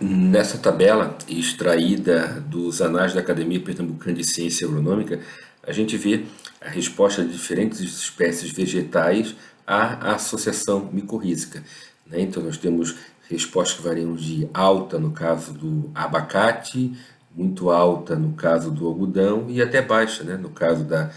Nessa tabela, extraída dos Anais da Academia Pernambucana de Ciência Agronômica, a gente vê a resposta de diferentes espécies vegetais à associação micorrízica, né? Então, nós temos respostas que variam de alta no caso do abacate, muito alta no caso do algodão e até baixa, né? No caso da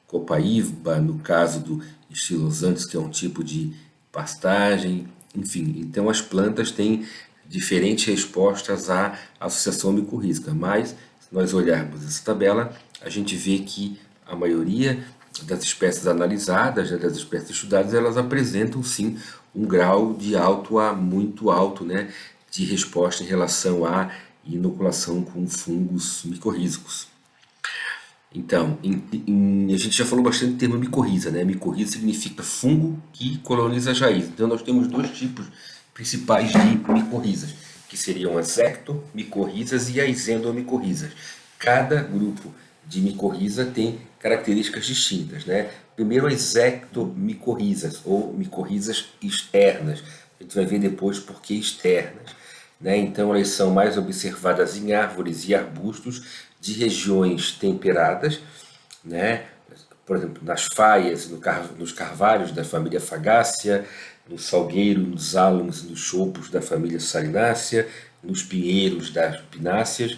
copaíba, no caso do estilosantes, que é um tipo de pastagem, enfim. Então, as plantas têm diferentes respostas à associação micorrízica, mas se nós olharmos essa tabela, a gente vê que a maioria das espécies analisadas, né, das espécies estudadas, elas apresentam sim um grau de alto a muito alto, né, de resposta em relação à inoculação com fungos micorrízicos. Então, a gente já falou bastante do termo micorriza, né? Micorriza significa fungo que coloniza as raízes. Então, nós temos dois tipos principais de micorrizas, que seriam as ectomicorrizas e as endomicorrizas. Cada grupo de micorriza tem características distintas, né? Primeiro, as ectomicorrizas, ou micorrizas externas. A gente vai ver depois por que externas, né? Então, elas são mais observadas em árvores e arbustos de regiões temperadas, né? Por exemplo, nas faias, nos carvalhos da família Fagácea, no salgueiro, nos álamos e nos choupos da família Salinácea, nos pinheiros das pináceas.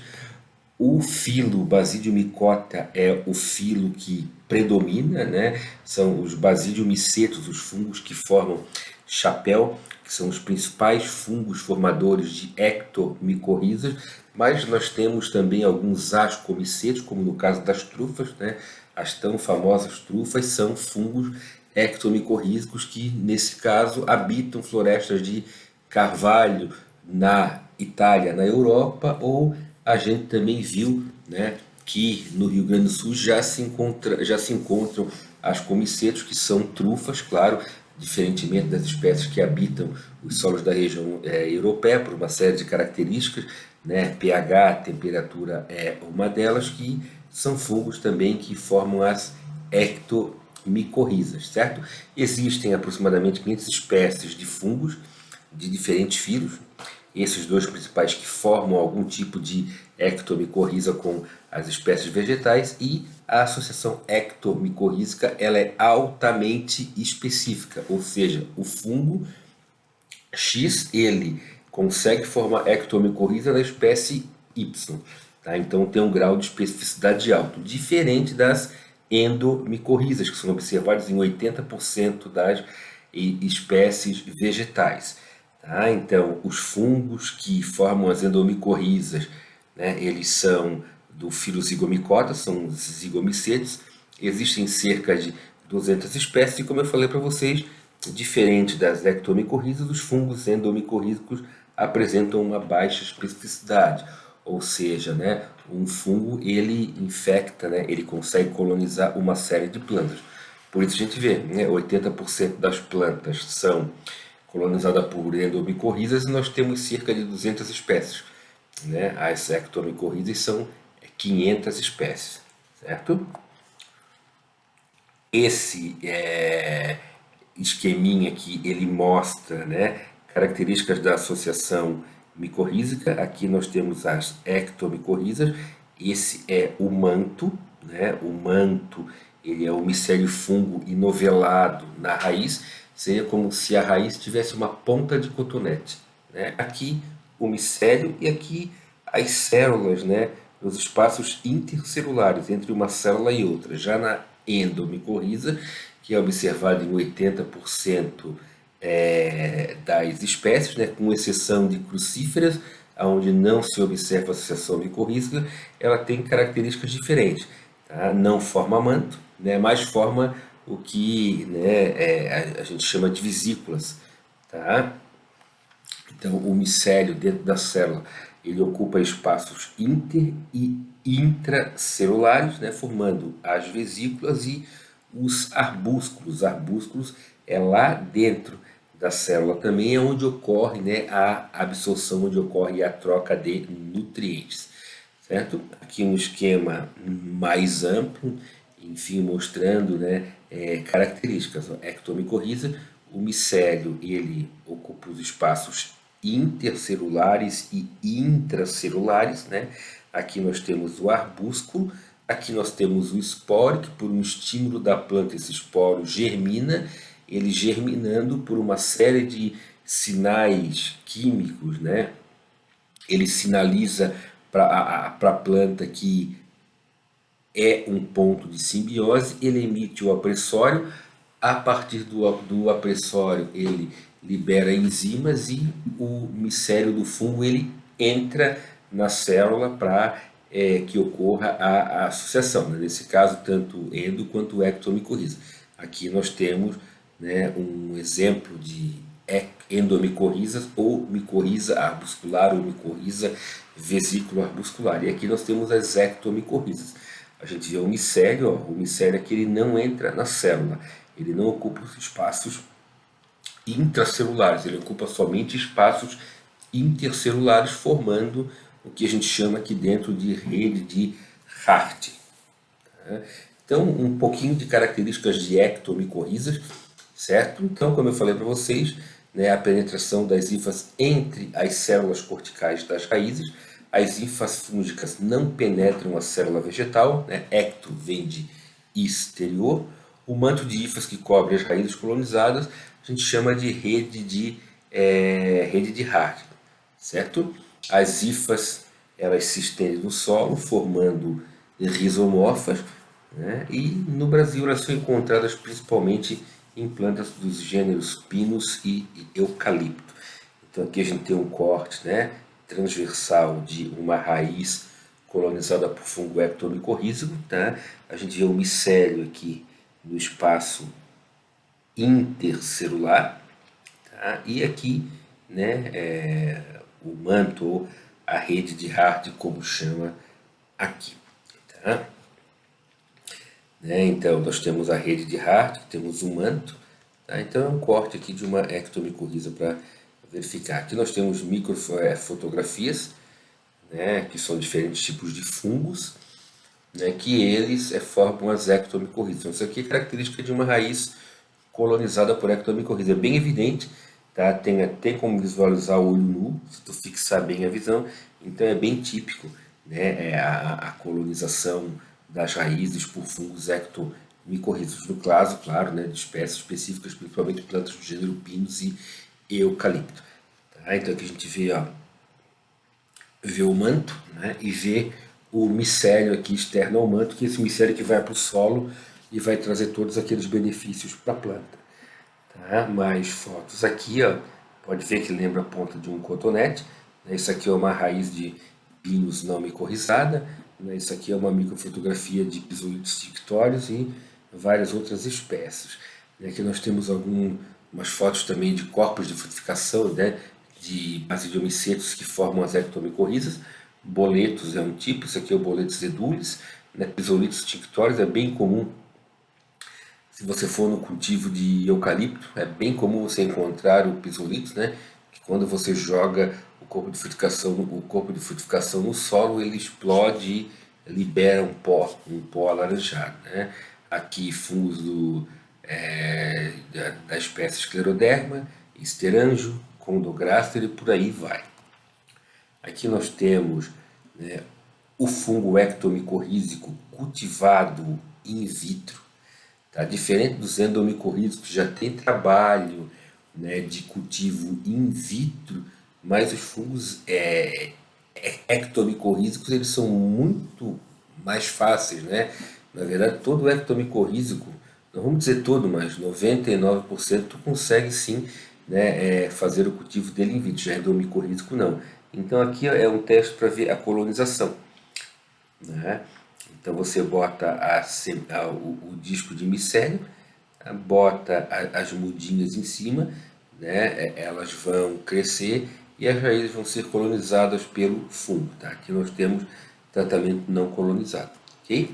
O filo Basidiomycota é o filo que predomina, né? São os Basidiomycetos, os fungos que formam chapéu, que são os principais fungos formadores de ectomicorrizas, mas nós temos também alguns ascomicetos, como no caso das trufas, né? As tão famosas trufas são fungos ectomicorrízicos que, nesse caso, habitam florestas de carvalho na Itália, na Europa, ou a gente também viu, né, que no Rio Grande do Sul já se encontram as comicetos, que são trufas, claro, diferentemente das espécies que habitam os solos da região europeia, por uma série de características, né, pH, temperatura é uma delas, que são fungos também que formam as ectomicorrizas, certo? Existem aproximadamente 500 espécies de fungos de diferentes filos, esses dois principais que formam algum tipo de ectomicorriza com as espécies vegetais, e a associação ectomicorrízica ela é altamente específica, ou seja, o fungo X ele consegue formar ectomicorriza na espécie Y, tá? Então tem um grau de especificidade alto, diferente das endomicorrizas, que são observadas em 80% das espécies vegetais. Tá? Então, os fungos que formam as endomicorrizas, né, eles são do filo Zygomicota, são os zigomicetos. Existem cerca de 200 espécies e, como eu falei para vocês, diferente das ectomicorrizas, os fungos endomicorrízicos apresentam uma baixa especificidade, ou seja, né, um fungo ele infecta, né, ele consegue colonizar uma série de plantas. Por isso a gente vê, né, 80% das plantas são colonizadas por endomicorrizas e nós temos cerca de 200 espécies, né? As ectomicorrizas são 500 espécies, certo? Esse esqueminha aqui, ele mostra, né, características da associação micorrízica. Aqui nós temos as ectomicorrizas. Esse é o manto, né? O manto, ele é o micélio fungo inovelado na raiz. Seria como se a raiz tivesse uma ponta de cotonete, né? Aqui o micélio e aqui as células, né? Os espaços intercelulares entre uma célula e outra. Já na endomicorriza, que é observado em 80% das espécies, né, com exceção de crucíferas, onde não se observa associação micorrízica, ela tem características diferentes. Tá? Não forma manto, né, mas forma o que, né, a gente chama de vesículas. Tá? Então, o micélio dentro da célula ele ocupa espaços inter e intracelulares, né, formando as vesículas e os arbúsculos. Arbúsculos é lá dentro da célula também, é onde ocorre, né, a absorção, onde ocorre a troca de nutrientes. Certo? Aqui um esquema mais amplo, enfim, mostrando, né, características. Ectomicorriza, o micélio ele ocupa os espaços intercelulares e intracelulares, né? Aqui nós temos o arbúsculo, aqui nós temos o esporo, que por um estímulo da planta esse esporo germina, ele germinando por uma série de sinais químicos, né? Ele sinaliza para a planta que é um ponto de simbiose, ele emite o apressório, a partir do apressório ele libera enzimas e o micélio do fungo ele entra na célula para que ocorra a associação, né? Nesse caso tanto endo quanto ectomicorriza. Aqui nós temos, né, um exemplo de endomicorrizas ou micorriza arbuscular ou micorriza vesículo arbuscular. E aqui nós temos as ectomicorrizas. A gente vê o micélio, ó, o micélio aqui ele não entra na célula, ele não ocupa os espaços intracelulares, ele ocupa somente espaços intercelulares, formando o que a gente chama aqui dentro de rede de Hart. Então, um pouquinho de características de ectomicorrizas, certo? Então, como eu falei para vocês, né, a penetração das hifas entre as células corticais das raízes. As hifas fúngicas não penetram a célula vegetal, né? Ecto vem de exterior. O manto de hifas que cobre as raízes colonizadas a gente chama de rede de Hart, certo? As hifas elas se estendem no solo, formando rizomorfas, né? E no Brasil elas são encontradas principalmente em plantas dos gêneros pinus e eucalipto. Então aqui a gente tem um corte, né, transversal de uma raiz colonizada por fungo ectomicorrízico, tá? A gente vê o micélio aqui no espaço intercelular, tá? E aqui, né, o manto ou a rede de Hart, como chama aqui, tá? Né? Então, nós temos a rede de Hart, temos um manto, tá? Então é um corte aqui de uma ectomicorriza para verificar. Aqui nós temos microfotografias, né, que são diferentes tipos de fungos, né, que eles formam as ectomicorrizas. Então, isso aqui é característica de uma raiz colonizada por ectomicorriza. É bem evidente, tá? Tem como visualizar o olho nu, se tu fixar bem a visão. Então é bem típico, né, a colonização das raízes por fungos ectomicorrizos. No caso, claro, né, de espécies específicas, principalmente plantas do gênero pinus e eucalipto. Tá? Então aqui a gente vê, ó, vê o manto, né, e vê o micélio aqui externo ao manto, que é esse micélio que vai para o solo e vai trazer todos aqueles benefícios para a planta. Tá? Mais fotos aqui, ó, pode ver que lembra a ponta de um cotonete. Né? Isso aqui é uma raiz de pinus não micorrizada. Né? Isso aqui é uma microfotografia de pisolitos tictórios e várias outras espécies. Aqui nós temos algumas fotos também de corpos de frutificação, né, de basidiomycetos que formam as ectomicorrizas. Boletos é um tipo, isso aqui é o Boletus edulis, né, pisolitos tictórios é bem comum. Se você for no cultivo de eucalipto, é bem comum você encontrar o pisolitos, né, que quando você joga o corpo de frutificação no solo, ele explode e libera um pó alaranjado, né. Aqui fungos da espécie Scleroderma, Esteranjo, Condograster e por aí vai. Aqui nós temos, né, o fungo ectomicorrízico cultivado in vitro, tá? Diferente dos endomicorrízicos que já tem trabalho, né, de cultivo in vitro, mas os fungos ectomicorrízicos eles são muito mais fáceis, né? Na verdade, todo ectomicorrízico, não vamos dizer todo, mas 99% tu consegue sim, né, fazer o cultivo dele in vitro, já endomicorrízico não. Então aqui é um teste para ver a colonização, né? Então você bota o disco de micélio, bota as mudinhas em cima, né? Elas vão crescer e as raízes vão ser colonizadas pelo fungo. Tá? Aqui nós temos tratamento não colonizado. Okay?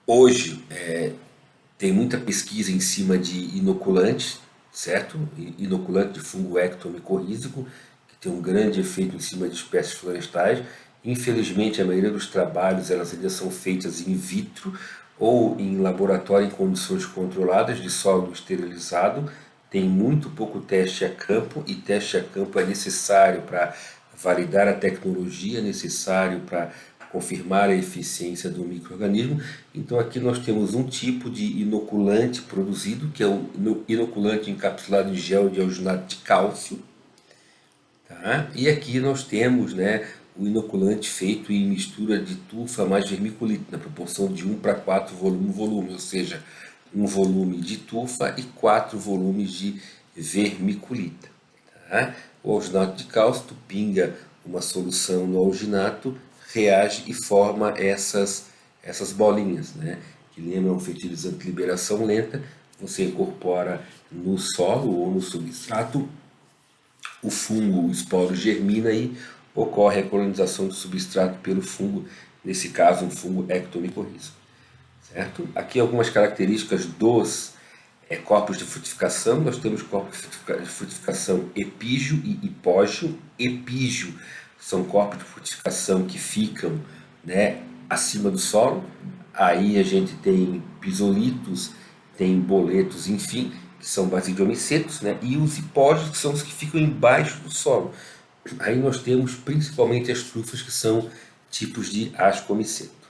Hoje tem muita pesquisa em cima de inoculantes, certo? Inoculante de fungo ectomicorrízico, que tem um grande efeito em cima de espécies florestais. Infelizmente, a maioria dos trabalhos elas ainda são feitas in vitro ou em laboratório em condições controladas de solo esterilizado. tem muito pouco teste a campo, e teste a campo é necessário para validar a tecnologia, necessário para confirmar a eficiência do micro-organismo. Então aqui nós temos um tipo de inoculante produzido, que é o inoculante encapsulado em gel de alginato de cálcio. Tá? E aqui nós temos, né, o inoculante feito em mistura de tufa mais vermiculita, na proporção de 1:4 volume, ou seja, um volume de tufa e 4 volumes de vermiculita. Tá? O alginato de cálcio, tu pinga uma solução no alginato, reage e forma essas bolinhas, né, que lembram um fertilizante de liberação lenta. Você incorpora no solo ou no substrato, o fungo, o esporo germina e ocorre a colonização do substrato pelo fungo, nesse caso um fungo ectomycorrhiza. Certo? Aqui algumas características dos corpos de frutificação. Nós temos corpos de frutificação epígio e hipógio. Epígio são corpos de frutificação que ficam, né, acima do solo. Aí a gente tem pisolitos, tem boletos, enfim, que são basidiomicetos, né? E os hipógios, que são os que ficam embaixo do solo. Aí nós temos principalmente as trufas, que são tipos de ascomiceto.